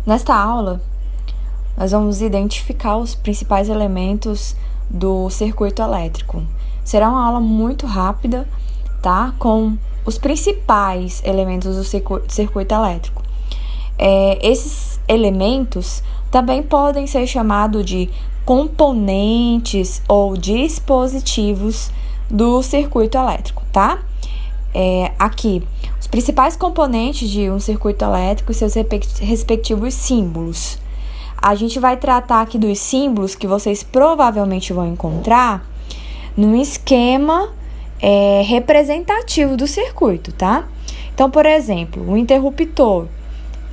Nesta aula, nós vamos identificar os principais elementos do circuito elétrico. Será uma aula muito rápida, tá? Com os principais elementos do circuito elétrico. Esses elementos também podem ser chamados de componentes ou dispositivos do circuito elétrico, tá? Aqui, os principais componentes de um circuito elétrico e seus respectivos símbolos. A gente vai tratar aqui dos símbolos que vocês provavelmente vão encontrar num esquema representativo do circuito, tá? Então, por exemplo, o interruptor,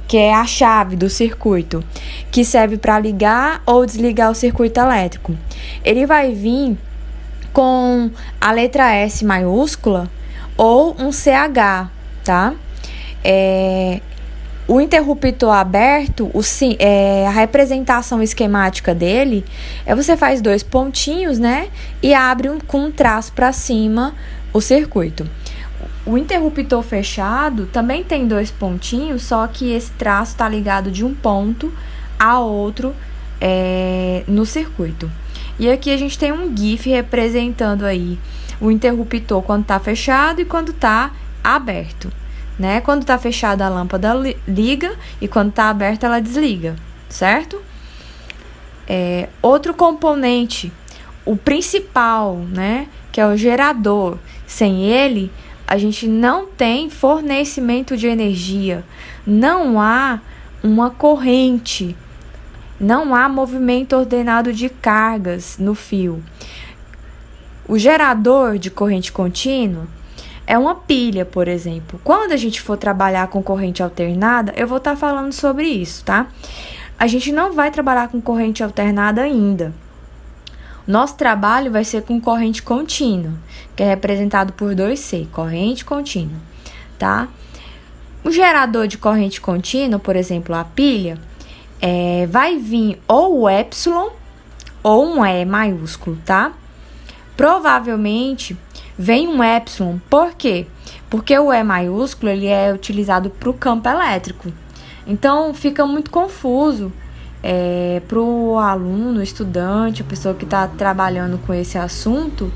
que é a chave do circuito, que serve para ligar ou desligar o circuito elétrico. Ele vai vir com a letra S maiúscula ou um CH, tá? O interruptor aberto, a representação esquemática dele você faz 2 pontinhos, né? E abre com um traço para cima o circuito. O interruptor fechado também tem 2 pontinhos, só que esse traço está ligado de um ponto a outro no circuito. E aqui a gente tem um GIF representando aí o interruptor quando está fechado e quando está aberto, né? Quando está fechada a lâmpada liga e quando está aberta ela desliga, certo? Outro componente, o principal, né? Que é o gerador. Sem ele, a gente não tem fornecimento de energia, não há uma corrente, não há movimento ordenado de cargas no fio. O gerador de corrente contínua é uma pilha, por exemplo. Quando a gente for trabalhar com corrente alternada, eu vou estar falando sobre isso, tá? A gente não vai trabalhar com corrente alternada ainda. Nosso trabalho vai ser com corrente contínua, que é representado por 2C, corrente contínua, tá? O gerador de corrente contínua, por exemplo, a pilha, vai vir ou o epsilon ou um E maiúsculo, tá? Provavelmente vem um epsilon, por quê? Porque o E maiúsculo ele é utilizado para o campo elétrico. Então, fica muito confuso para o aluno, estudante, a pessoa que está trabalhando com esse assunto,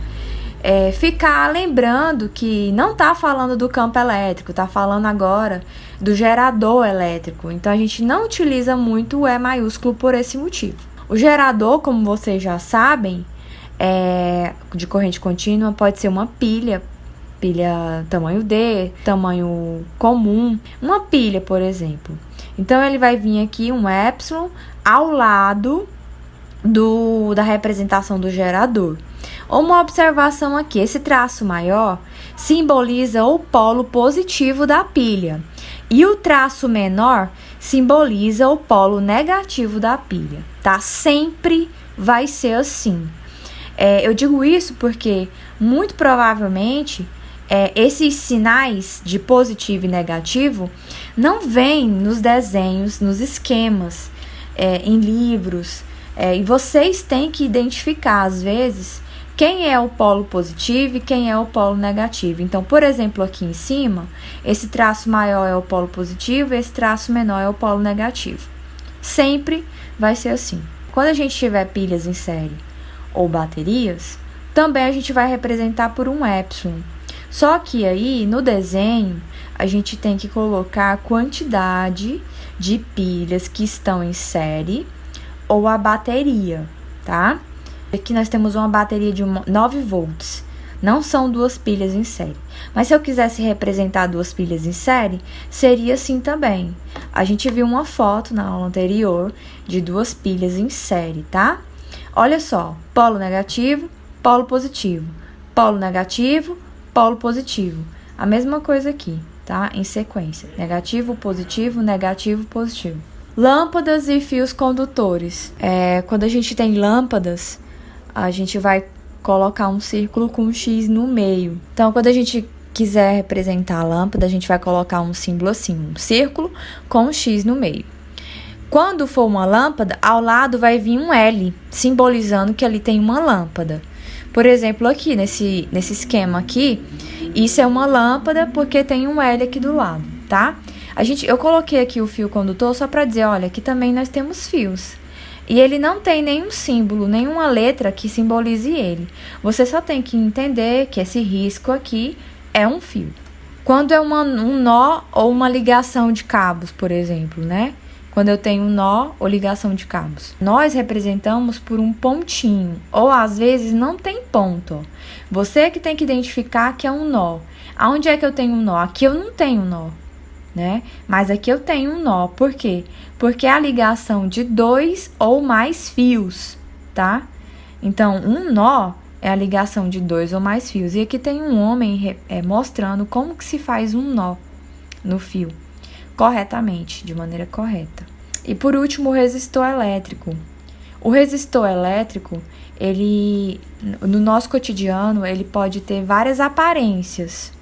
ficar lembrando que não está falando do campo elétrico, está falando agora do gerador elétrico. Então, a gente não utiliza muito o E maiúsculo por esse motivo. O gerador, como vocês já sabem, de corrente contínua, pode ser uma pilha tamanho D, tamanho comum, uma pilha, por exemplo. Então, ele vai vir aqui um epsilon ao lado da representação do gerador. Uma observação aqui, esse traço maior simboliza o polo positivo da pilha e o traço menor simboliza o polo negativo da pilha, tá? Sempre vai ser assim. Eu digo isso porque, muito provavelmente, esses sinais de positivo e negativo não vêm nos desenhos, nos esquemas, em livros. E vocês têm que identificar, às vezes, quem é o polo positivo e quem é o polo negativo. Então, por exemplo, aqui em cima, esse traço maior é o polo positivo e esse traço menor é o polo negativo. Sempre vai ser assim. Quando a gente tiver pilhas em série ou baterias, também a gente vai representar por um epsilon. Só que aí, no desenho, a gente tem que colocar a quantidade de pilhas que estão em série ou a bateria, tá? Aqui nós temos uma bateria de 9 volts. Não são 2 pilhas em série. Mas se eu quisesse representar 2 pilhas em série, seria assim também. A gente viu uma foto na aula anterior de 2 pilhas em série, tá? Olha só, polo negativo, polo positivo, polo negativo, polo positivo. A mesma coisa aqui, tá? Em sequência, negativo, positivo, positivo. Lâmpadas e fios condutores. Quando a gente tem lâmpadas, a gente vai colocar um círculo com um X no meio. Então, quando a gente quiser representar a lâmpada, a gente vai colocar um símbolo assim, um círculo com um X no meio. Quando for uma lâmpada, ao lado vai vir um L, simbolizando que ali tem uma lâmpada. Por exemplo, aqui nesse esquema aqui, isso é uma lâmpada porque tem um L aqui do lado, tá? Eu coloquei aqui o fio condutor só para dizer, olha, aqui também nós temos fios. E ele não tem nenhum símbolo, nenhuma letra que simbolize ele. Você só tem que entender que esse risco aqui é um fio. Quando é um nó ou uma ligação de cabos, por exemplo, né? Quando eu tenho um nó ou ligação de cabos. Nós representamos por um pontinho, ou às vezes não tem ponto. Ó. Você que tem que identificar que é um nó. Aonde é que eu tenho um nó? Aqui eu não tenho nó, né? Mas aqui eu tenho um nó. Por quê? Porque é a ligação de 2 ou mais fios, tá? Então, um nó é a ligação de 2 ou mais fios. E aqui tem um homem mostrando como que se faz um nó no fio. Corretamente, de maneira correta. E por último, o resistor elétrico. O resistor elétrico, ele, no nosso cotidiano, ele pode ter várias aparências.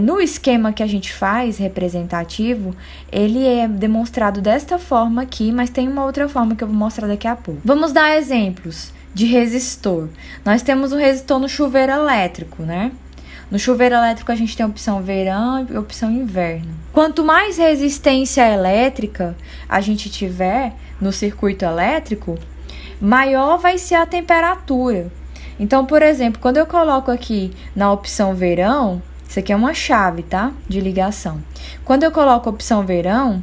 No esquema que a gente faz, representativo, ele é demonstrado desta forma aqui, mas tem uma outra forma que eu vou mostrar daqui a pouco. Vamos dar exemplos de resistor. Nós temos o resistor no chuveiro elétrico, né? No chuveiro elétrico a gente tem a opção verão e a opção inverno. Quanto mais resistência elétrica a gente tiver no circuito elétrico, maior vai ser a temperatura. Então, por exemplo, quando eu coloco aqui na opção verão, isso aqui é uma chave, tá? De ligação. Quando eu coloco a opção verão,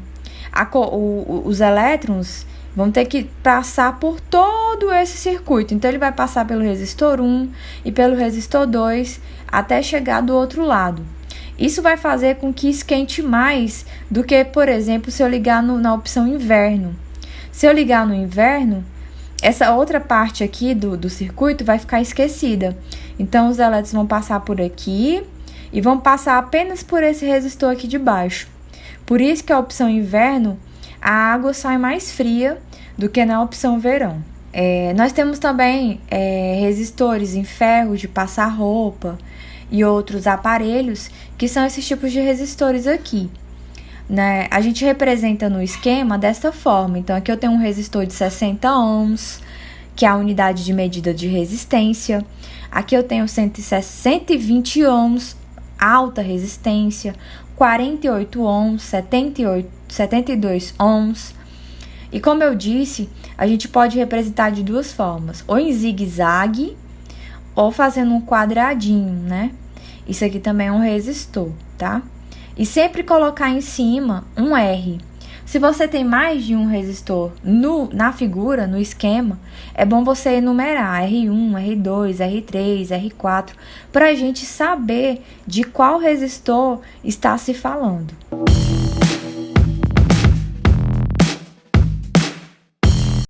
os elétrons vão ter que passar por todo esse circuito. Então, ele vai passar pelo resistor 1 e pelo resistor 2 até chegar do outro lado. Isso vai fazer com que esquente mais do que, por exemplo, se eu ligar na opção inverno. Se eu ligar no inverno, essa outra parte aqui do circuito vai ficar esquecida. Então, os elétrons vão passar por aqui e vão passar apenas por esse resistor aqui de baixo. Por isso que a opção inverno, a água sai mais fria do que na opção verão. Nós temos também resistores em ferro de passar roupa e outros aparelhos que são esses tipos de resistores aqui. Né? A gente representa no esquema dessa forma. Então, aqui eu tenho um resistor de 60 ohms, que é a unidade de medida de resistência. Aqui eu tenho 120 ohms, alta resistência, 48 ohms, 72 ohms. E como eu disse, a gente pode representar de duas formas, ou em zigue-zague, ou fazendo um quadradinho, né? Isso aqui também é um resistor, tá? E sempre colocar em cima um R. Se você tem mais de um resistor na figura, no esquema, é bom você enumerar R1, R2, R3, R4, para a gente saber de qual resistor está se falando.